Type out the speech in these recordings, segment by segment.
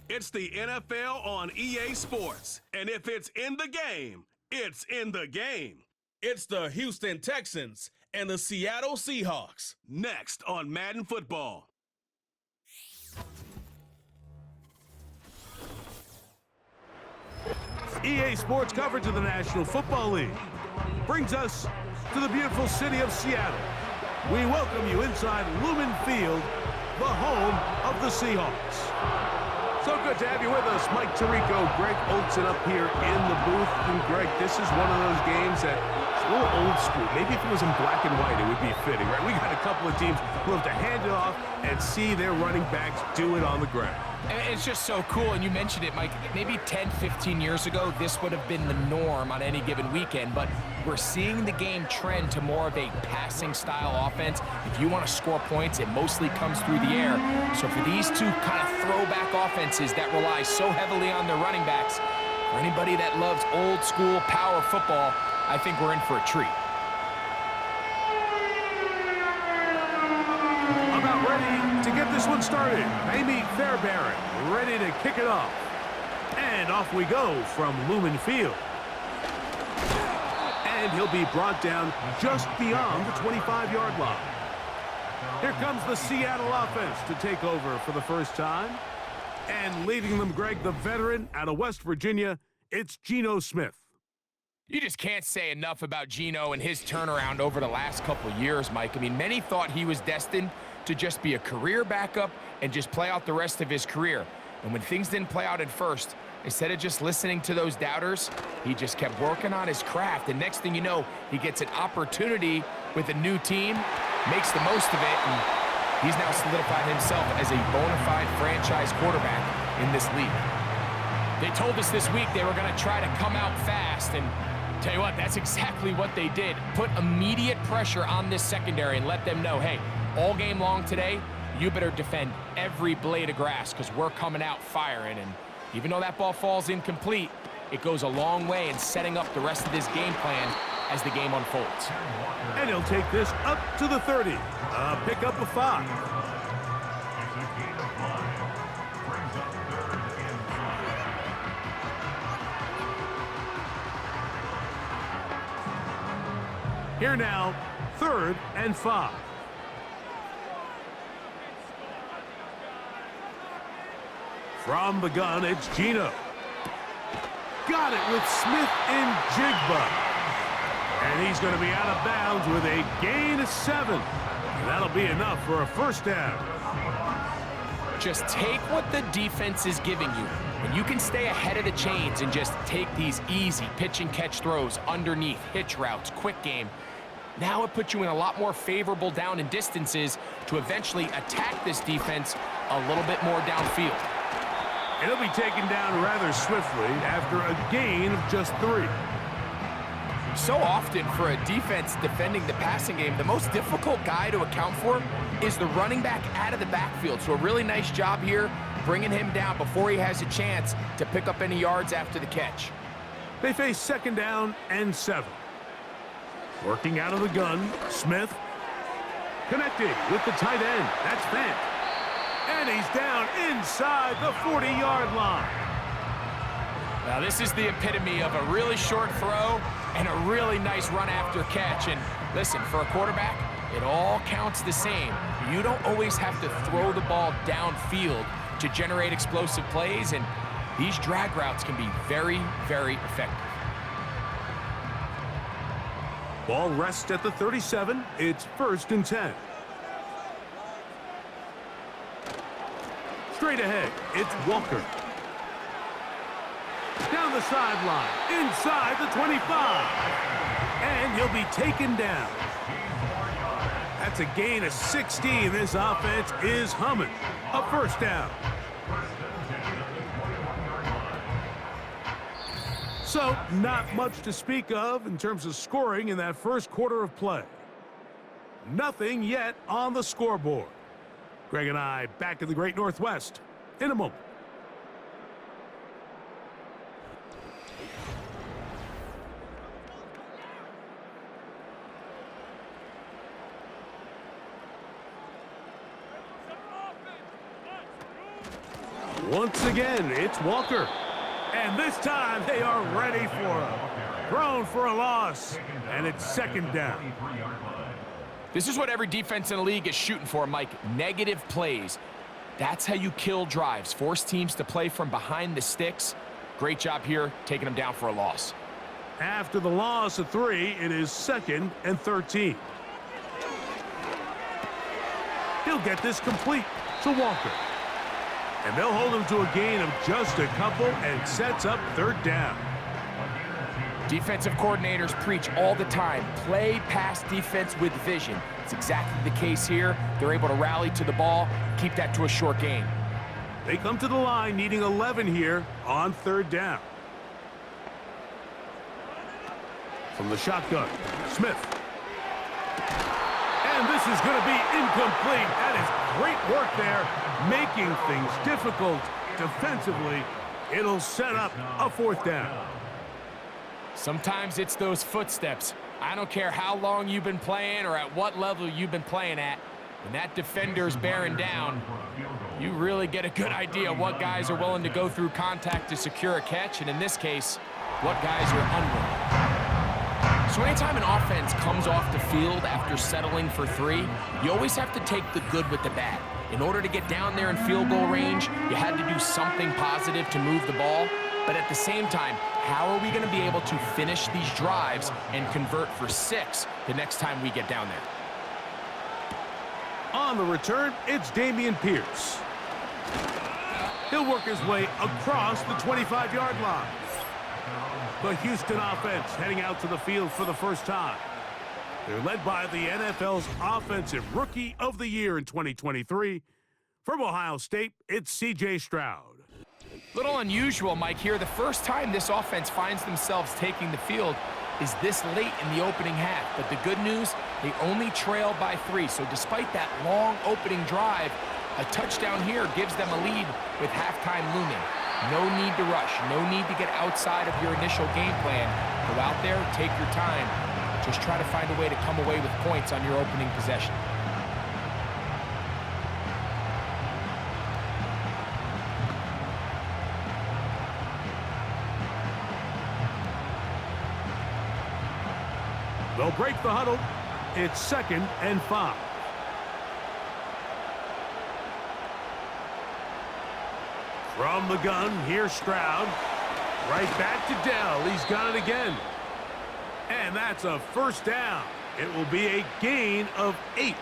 It's the NFL on EA Sports. And if it's in the game, it's in the game. It's the Houston Texans and the Seattle Seahawks. Next on Madden Football. EA Sports coverage of the National Football League brings us to the beautiful city of Seattle. We welcome you inside Lumen Field, the home of the Seahawks. So good to have you with us. Mike Tirico, Greg Olson up here in the booth. And Greg, this is one of those games that it's a little old school. Maybe if it was in black and white, it would be fitting, right? We got a couple of teams who have to hand it off and see their running backs do it on the ground. And it's just so cool, and you mentioned it, Mike. Maybe 10, 15 years ago, this would have been the norm on any given weekend, but we're seeing the game trend to more of a passing-style offense. If you want to score points, it mostly comes through the air. So for these two kind of throwback offenses that rely so heavily on their running backs, for anybody that loves old-school power football, I think we're in for a treat. About ready to get this one started. Amy Fairbairn ready to kick it off. And off we go from Lumen Field. And he'll be brought down just beyond the 25-yard line. Here comes the Seattle offense to take over for the first time. And leading them, Greg, the veteran out of West Virginia, it's Geno Smith. You just can't say enough about Geno and his turnaround over the last couple of years, Mike. I mean, many thought he was destined to just be a career backup and just play out the rest of his career. And when things didn't play out at first, instead of just listening to those doubters, he just kept working on his craft. And next thing you know, he gets an opportunity with a new team, makes the most of it, and he's now solidified himself as a bona fide franchise quarterback in this league. They told us this week they were going to try to come out fast, and tell you what, that's exactly what they did. Put immediate pressure on this secondary and let them know, hey, all game long today, you better defend every blade of grass because we're coming out firing. And even though that ball falls incomplete, it goes a long way in setting up the rest of this game plan as the game unfolds. And he'll take this up to the 30. Pick up a 5. Here now, 3rd and 5. From the gun, it's Geno. Got it with Smith and Jigba. And he's going to be out of bounds with a gain of 7. And that'll be enough for a first down. Just take what the defense is giving you. And you can stay ahead of the chains and just take these easy pitch and catch throws underneath, hitch routes, quick game. Now it puts you in a lot more favorable down and distances to eventually attack this defense a little bit more downfield. And he'll be taken down rather swiftly after a gain of just 3. So often for a defense defending the passing game, the most difficult guy to account for is the running back out of the backfield. So a really nice job here bringing him down before he has a chance to pick up any yards after the catch. They face 2nd down and 7. Working out of the gun, Smith. Connected with the tight end. That's Fant. And he's down inside the 40-yard line. Now this is the epitome of a really short throw and a really nice run after catch. And listen, for a quarterback, it all counts the same. You don't always have to throw the ball downfield to generate explosive plays, and these drag routes can be very, very effective. Ball rests at the 37. It's 1st and 10. Straight ahead, it's Walker. Down the sideline, inside the 25. And he'll be taken down. That's a gain of 16. This offense is humming. A first down. So, not much to speak of in terms of scoring in that first quarter of play. Nothing yet on the scoreboard. Greg and I back in the Great Northwest in a moment. Once again, it's Walker. And this time, they are ready for him. Thrown for a loss, and it's second down. This is what every defense in the league is shooting for, Mike. Negative plays. That's how you kill drives. Force teams to play from behind the sticks. Great job here, taking them down for a loss. After the loss of 3, it is 2nd and 13. He'll get this complete to Walker. And they'll hold him to a gain of just a couple and sets up 3rd down. Defensive coordinators preach all the time, play pass defense with vision. It's exactly the case here. They're able to rally to the ball, keep that to a short gain. They come to the line needing 11 here on 3rd down. From the shotgun, Smith. And this is going to be incomplete. That is great work there, making things difficult defensively. It'll set up a 4th down. Sometimes it's those footsteps. I don't care how long you've been playing or at what level you've been playing at. When that defender's bearing down, you really get a good idea what guys are willing to go through contact to secure a catch, and in this case, what guys are unwilling. So anytime an offense comes off the field after settling for 3, you always have to take the good with the bad. In order to get down there in field goal range, you had to do something positive to move the ball. But at the same time, how are we going to be able to finish these drives and convert for 6 the next time we get down there? On the return, it's Dameon Pierce. He'll work his way across the 25-yard line. The Houston offense heading out to the field for the first time. They're led by the NFL's Offensive Rookie of the Year in 2023. From Ohio State, it's C.J. Stroud. Little unusual, Mike, here. The first time this offense finds themselves taking the field is this late in the opening half. But the good news, they only trail by 3. So despite that long opening drive, a touchdown here gives them a lead with halftime looming. No need to rush. No need to get outside of your initial game plan. Go out there, take your time. Just try to find a way to come away with points on your opening possession. They'll break the huddle. It's 2nd and 5. From the gun, here's Stroud. Right back to Dell. He's got it again. And that's a 1st down. It will be a gain of 8.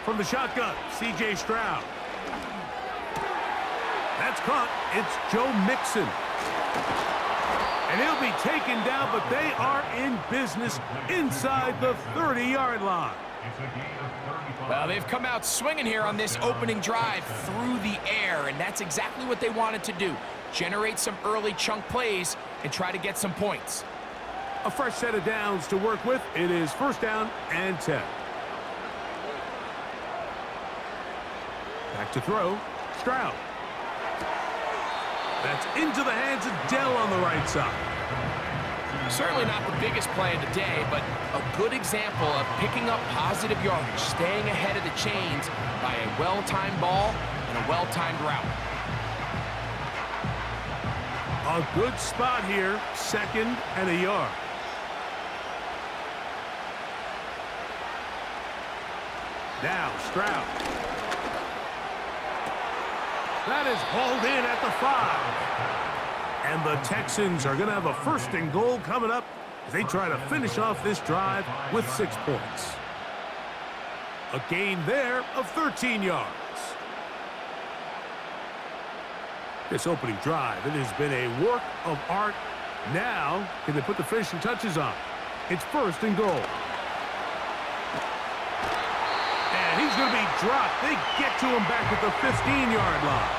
From the shotgun, C.J. Stroud. That's caught. It's Joe Mixon. And he'll be taken down, but they are in business inside the 30-yard line. Well, they've come out swinging here on this opening drive through the air, and that's exactly what they wanted to do. Generate some early chunk plays and try to get some points. A fresh set of downs to work with. It is 1st down and 10. Back to throw, Stroud. That's into the hands of Dell on the right side. Certainly not the biggest play of the day, but a good example of picking up positive yardage, staying ahead of the chains by a well-timed ball and a well-timed route. A good spot here, 2nd and a yard. Now Stroud. That is hauled in at the 5. And the Texans are going to have a 1st and goal coming up as they try to finish off this drive with 6 points. A gain there of 13 yards. This opening drive, it has been a work of art. Now, can they put the finishing touches on? It's 1st and goal. And he's going to be dropped. They get to him back at the 15-yard line.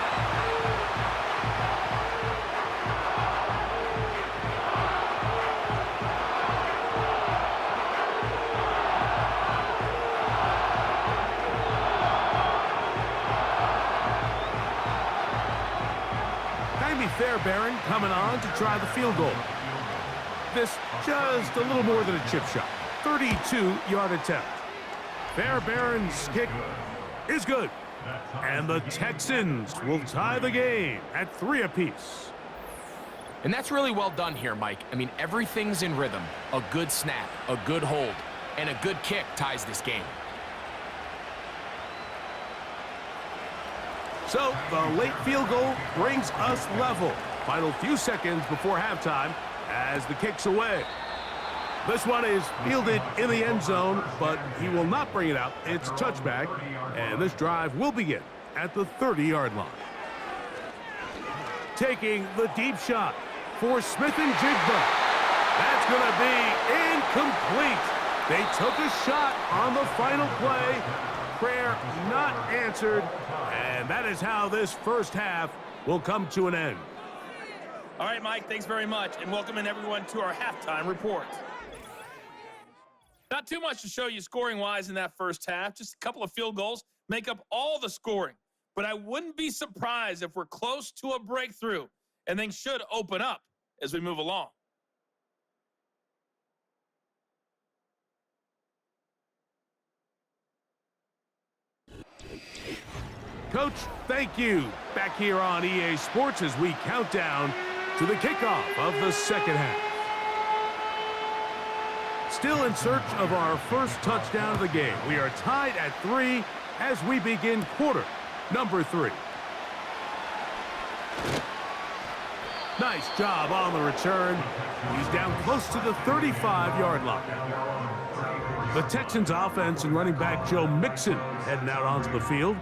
Fairbairn coming on to try the field goal. This just a little more than a chip shot. 32-yard attempt. Fairbairn's kick is good. And the Texans will tie the game at 3 apiece. And that's really well done here, Mike. I mean, everything's in rhythm. A good snap, a good hold, and a good kick ties this game. So the late field goal brings us level. Final few seconds before halftime as the kick's away. This one is fielded in the end zone, but he will not bring it out. It's touchback, and this drive will begin at the 30-yard line. Taking the deep shot for Smith and Jigba. That's going to be incomplete. They took a shot on the final play. Prayer not answered, and that is how this first half will come to an end. All right, Mike, thanks very much, and welcoming everyone to our halftime report. Not too much to show you scoring-wise in that first half. Just a couple of field goals make up all the scoring. But I wouldn't be surprised if we're close to a breakthrough, and things should open up as we move along. Coach, thank you. Back here on EA Sports as we count down to the kickoff of the second half. Still in search of our first touchdown of the game. We are tied at 3 as we begin quarter number 3. Nice job on the return. He's down close to the 35-yard line. The Texans offense and running back Joe Mixon heading out onto the field.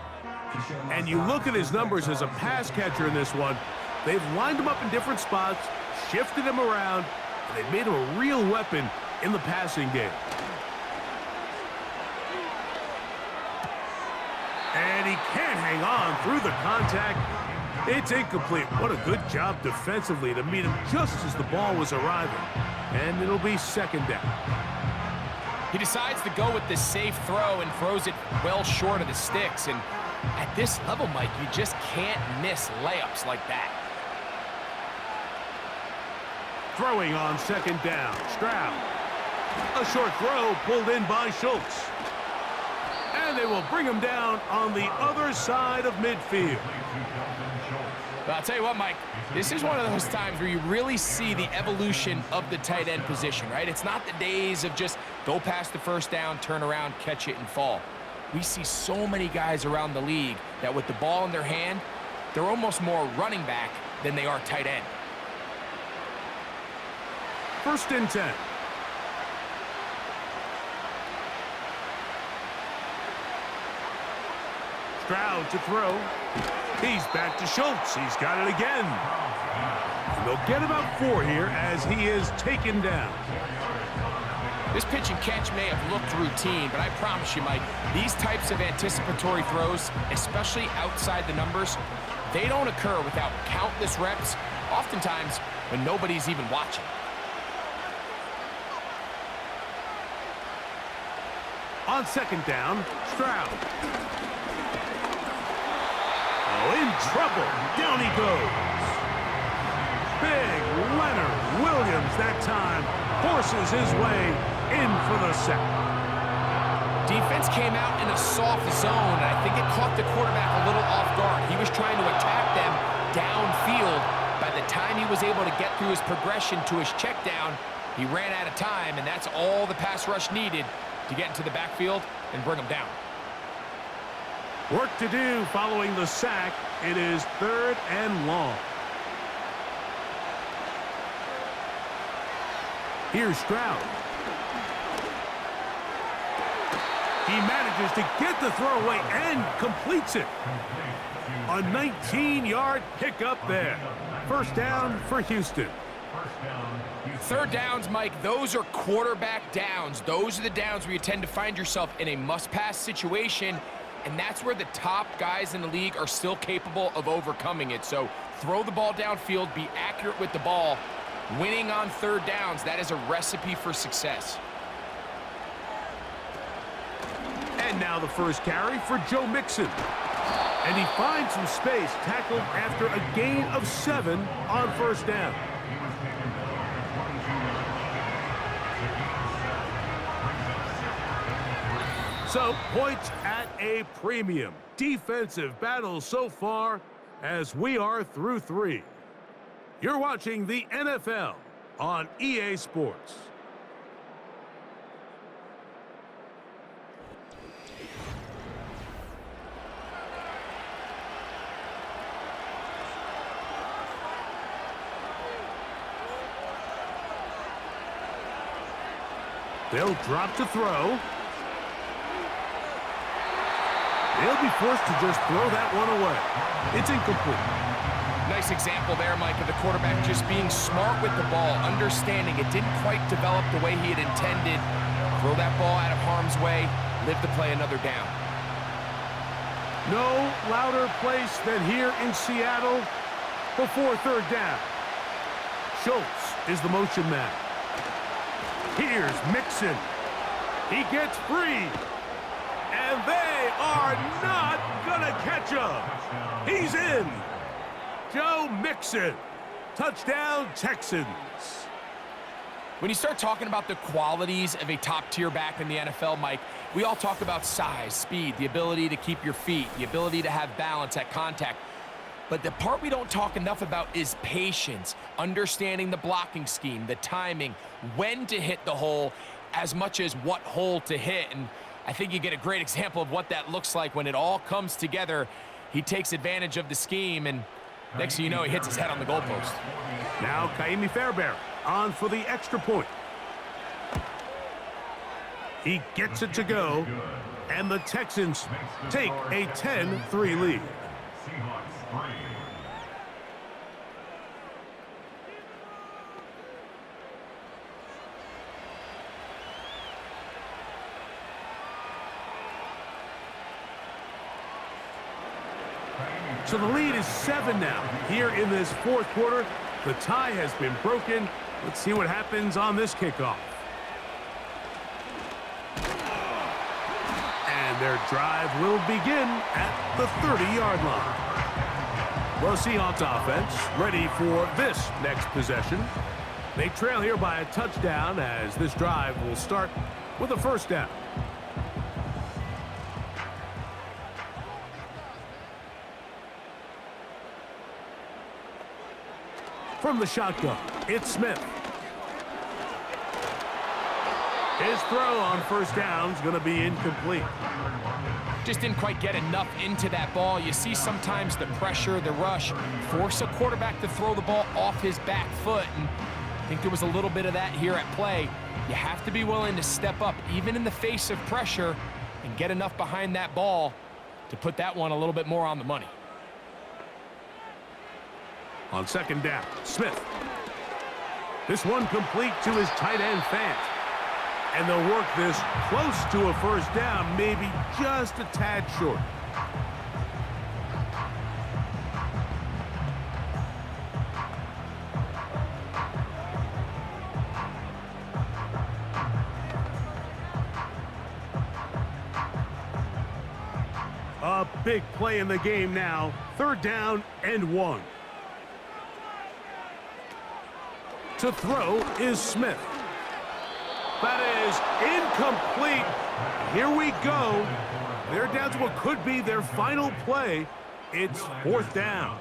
And you look at his numbers as a pass catcher in this one. They've lined him up in different spots, shifted him around, and they've made him a real weapon in the passing game. And he can't hang on through the contact. It's incomplete. What a good job defensively to meet him just as the ball was arriving. And it'll be second down. He decides to go with the safe throw and throws it well short of the sticks. And at this level, Mike, you just can't miss layups like that. Throwing on second down. Stroud. A short throw pulled in by Schultz. And they will bring him down on the other side of midfield. But I'll tell you what, Mike, this is one of those times where you really see the evolution of the tight end position, right? It's not the days of just go past the first down, turn around, catch it, and fall. We see so many guys around the league that with the ball in their hand, they're almost more running back than they are tight end. First and 10. Stroud to throw. He's back to Schultz. He's got it again. And they'll get about 4 here as he is taken down. This pitch and catch may have looked routine, but I promise you, Mike, these types of anticipatory throws, especially outside the numbers, they don't occur without countless reps, oftentimes when nobody's even watching. On second down, Stroud. Oh, in trouble. Down he goes. Big Leonard Williams that time forces his way in for the sack. Defense came out in a soft zone, and I think it caught the quarterback a little off guard. He was trying to attack them downfield. By the time he was able to get through his progression to his check down, he ran out of time, and that's all the pass rush needed to get into the backfield and bring him down. Work to do following the sack. It is 3rd and long. Here's Stroud. He manages to get the throw away and completes it. A 19-yard pickup there. First down for Houston. Third downs, Mike, those are quarterback downs. Those are the downs where you tend to find yourself in a must-pass situation, and that's where the top guys in the league are still capable of overcoming it. So throw the ball downfield, be accurate with the ball. Winning on third downs, that is a recipe for success. And now the first carry for Joe Mixon. And he finds some space, tackled after a gain of 7 on first down. So, points at a premium. Defensive battle so far as we are through 3. You're watching the NFL on EA Sports. They'll drop to throw. They'll be forced to just throw that one away. It's incomplete. Nice example there, Mike, of the quarterback just being smart with the ball, understanding it didn't quite develop the way he had intended. Throw that ball out of harm's way, live to play another down. No louder place than here in Seattle before third down. Schultz is the motion man. Here's Mixon. He gets free. And they are not gonna catch him. He's in. Joe Mixon. Touchdown, Texans. When you start talking about the qualities of a top-tier back in the NFL, Mike, we all talk about size, speed, the ability to keep your feet, the ability to have balance at contact. But the part we don't talk enough about is patience, understanding the blocking scheme, the timing, when to hit the hole, as much as what hole to hit. And I think you get a great example of what that looks like when it all comes together. He takes advantage of the scheme, and next thing you know, he hits his head on the goalpost. Now Kaimi Fairbairn on for the extra point. He gets it to go, and the Texans take a 10-3 lead. So the lead is 7 now here in this fourth quarter. The tie has been broken. Let's see what happens on this kickoff. And their drive will begin at the 30-yard line. Well, Seahawks offense ready for this next possession. They trail here by a touchdown as this drive will start with a first down. From the shotgun, it's Smith. His throw on first down is going to be incomplete. Just didn't quite get enough into that ball. You see sometimes the pressure, the rush, force a quarterback to throw the ball off his back foot. And I think there was a little bit of that here at play. You have to be willing to step up, even in the face of pressure, and get enough behind that ball to put that one a little bit more on the money. On second down, Smith. This one complete to his tight end, Fant. And they'll work this close to a first down, maybe just a tad short. A big play in the game now. Third down and 1. To throw is Smith. That is incomplete. Here we go. They're down to what could be their final play. It's fourth down.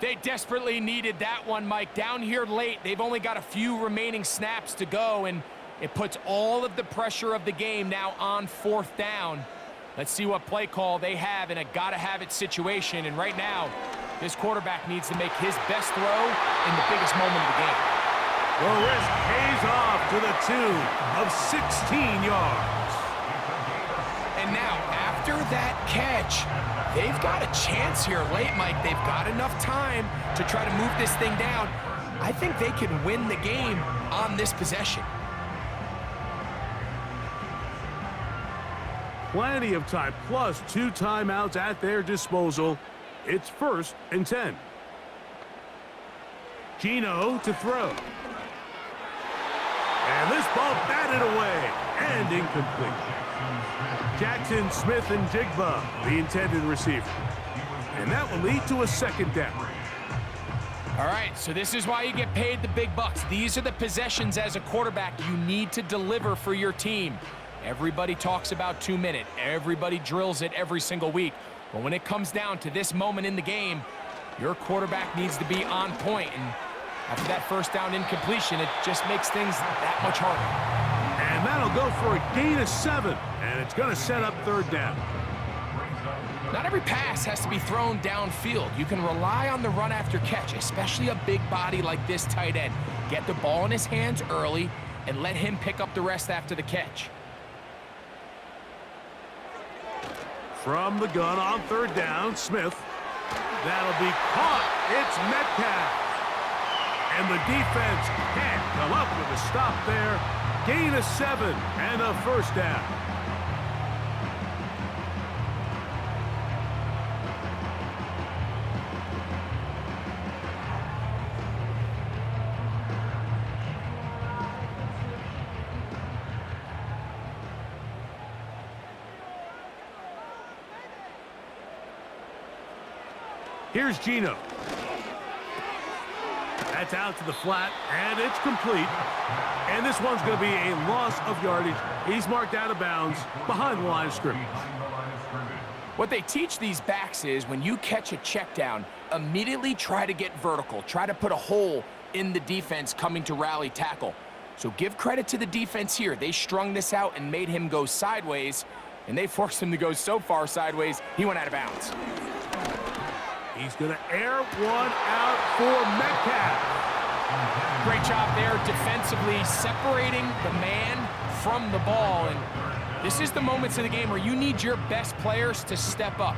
They desperately needed that one, Mike. Down here late, they've only got a few remaining snaps to go, and it puts all of the pressure of the game now on fourth down. Let's see what play call they have in a gotta-have-it situation. And right now, this quarterback needs to make his best throw in the biggest moment of the game. The risk pays off to the tune of 16 yards. And now, after that catch, they've got a chance here late, Mike. They've got enough time to try to move this thing down. I think they can win the game on this possession. Plenty of time, plus 2 timeouts at their disposal. It's first and 10. Gino to throw. And this ball batted away and incomplete. Jackson, Smith, and Jigba, the intended receiver. And that will lead to a second down. All right, so this is why you get paid the big bucks. These are the possessions as a quarterback you need to deliver for your team. Everybody talks about 2-minute. Everybody drills it every single week. But when it comes down to this moment in the game, your quarterback needs to be on point. And after that first down incompletion, it just makes things that much harder. And that'll go for a gain of 7. And it's going to set up third down. Not every pass has to be thrown downfield. You can rely on the run after catch, especially a big body like this tight end. Get the ball in his hands early and let him pick up the rest after the catch. From the gun on third down, Smith. That'll be caught. It's Metcalf. And the defense can't come up with a stop there. Gain of 7 and a first down. Here's Geno. That's out to the flat, and it's complete. And this one's going to be a loss of yardage. He's marked out of bounds behind the line of scrimmage. What they teach these backs is when you catch a check down, immediately try to get vertical. Try to put a hole in the defense coming to rally tackle. So give credit to the defense here. They strung this out and made him go sideways, and they forced him to go so far sideways, he went out of bounds. He's going to air one out for Metcalf. Great job there defensively, separating the man from the ball. And this is the moments of the game where you need your best players to step up.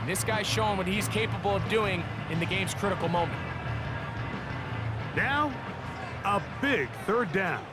And this guy's showing what he's capable of doing in the game's critical moment. Now, a big third down.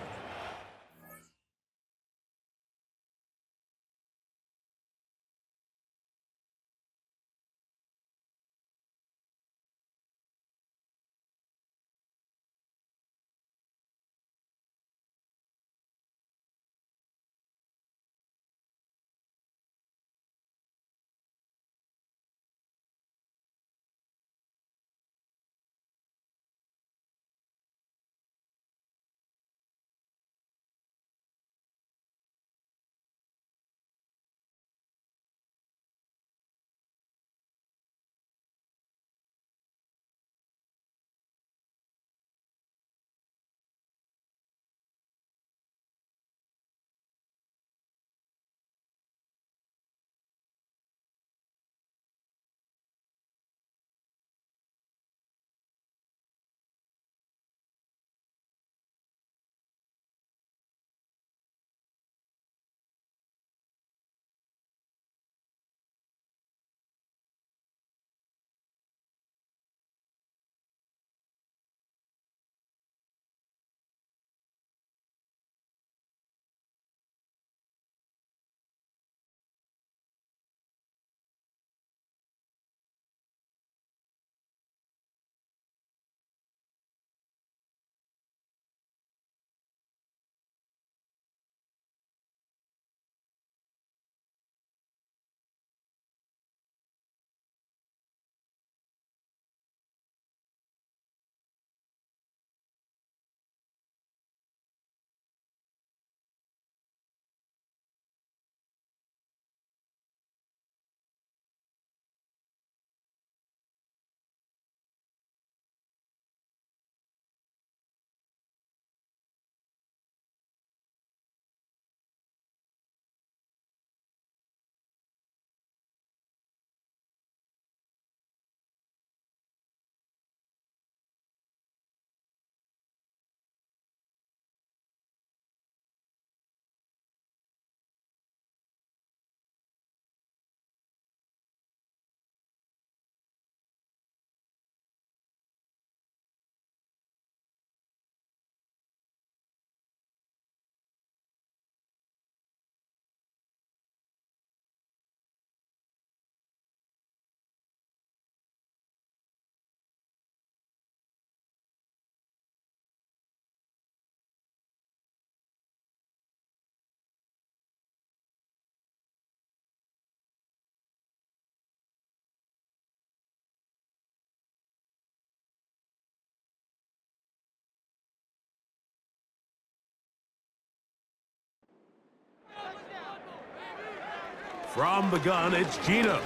From the gun, it's Gino.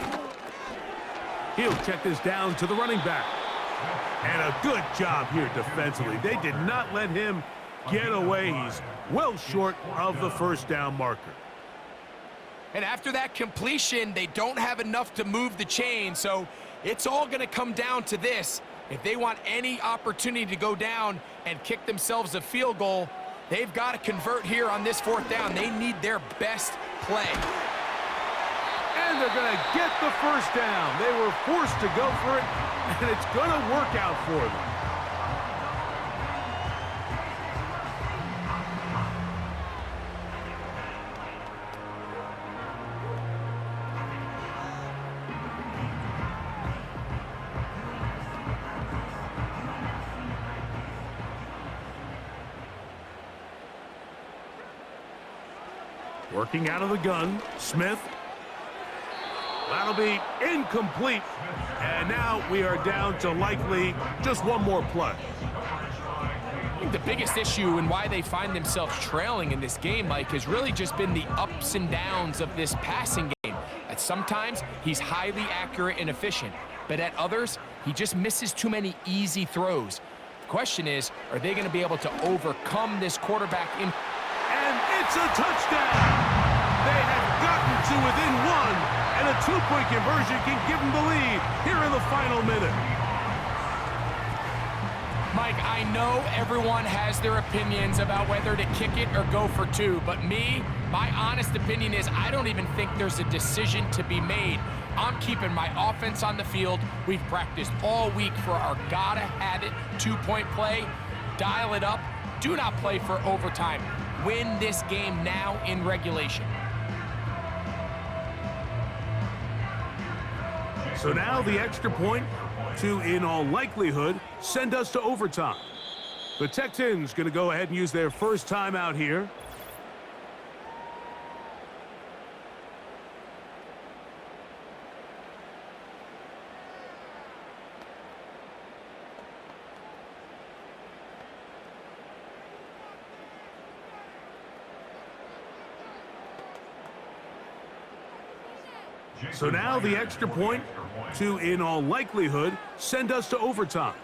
He'll check this down to the running back. And a good job here defensively. They did not let him get away. He's well short of the first down marker. And after that completion, they don't have enough to move the chain, so it's all going to come down to this. If they want any opportunity to go down and kick themselves a field goal, they've got to convert here on this fourth down. They need their best play. And they're going to get the first down. They were forced to go for it, and it's going to work out for them. Working out of the gun, Smith. That'll be incomplete. And now we are down to likely just one more play. I think the biggest issue and why they find themselves trailing in this game, Mike, has really just been the ups and downs of this passing game. At sometimes, he's highly accurate and efficient, but at others, he just misses too many easy throws. The question is, are they going to be able to overcome this quarterback in... And it's a touchdown! They have gotten to within one, and a two-point conversion can give them the lead here in the final minute. Mike, I know everyone has their opinions about whether to kick it or go for two, but my honest opinion is I don't even think there's a decision to be made. I'm keeping my offense on the field. We've practiced all week for our gotta-have-it two-point play. Dial it up. Do not play for overtime. Win this game now in regulation. So now the extra point to, in all likelihood, send us to overtime. The Texans going to go ahead and use their first timeout here. So now the extra point to, in all likelihood, send us to overtime.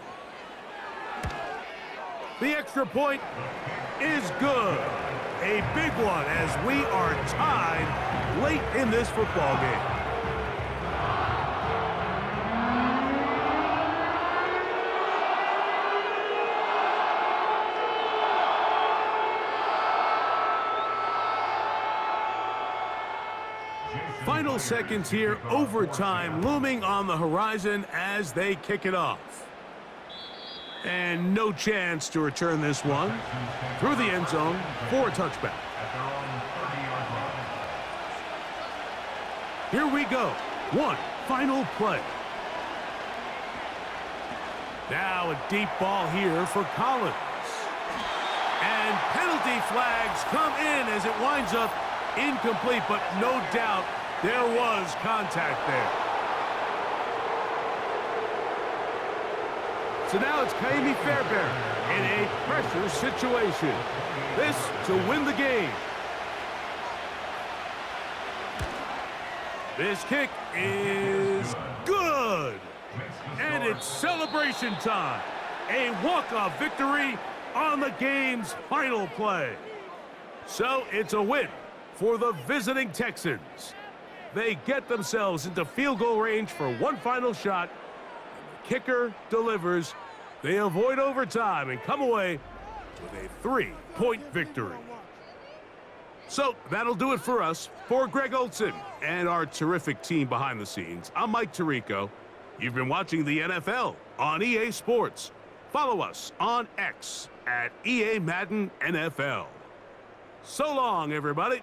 The extra point is good. A big one as we are tied late in this football game. Final seconds here, overtime looming on the horizon as they kick it off. And no chance to return this one through the end zone for a touchback. Here we go. One final play. Now a deep ball here for Collins. And penalty flags come in as it winds up incomplete, but no doubt there was contact there. So now it's Kaimi Fairbairn in a pressure situation. This to win the game. This kick is good. And it's celebration time. A walk-off victory on the game's final play. So it's a win for the visiting Texans. They get themselves into field goal range for one final shot. The kicker delivers. They avoid overtime and come away with a 3-point victory. So that'll do it for us. For Greg Olson and our terrific team behind the scenes, I'm Mike Tirico. You've been watching the NFL on EA Sports. Follow us on X at EA Madden NFL. So long, everybody.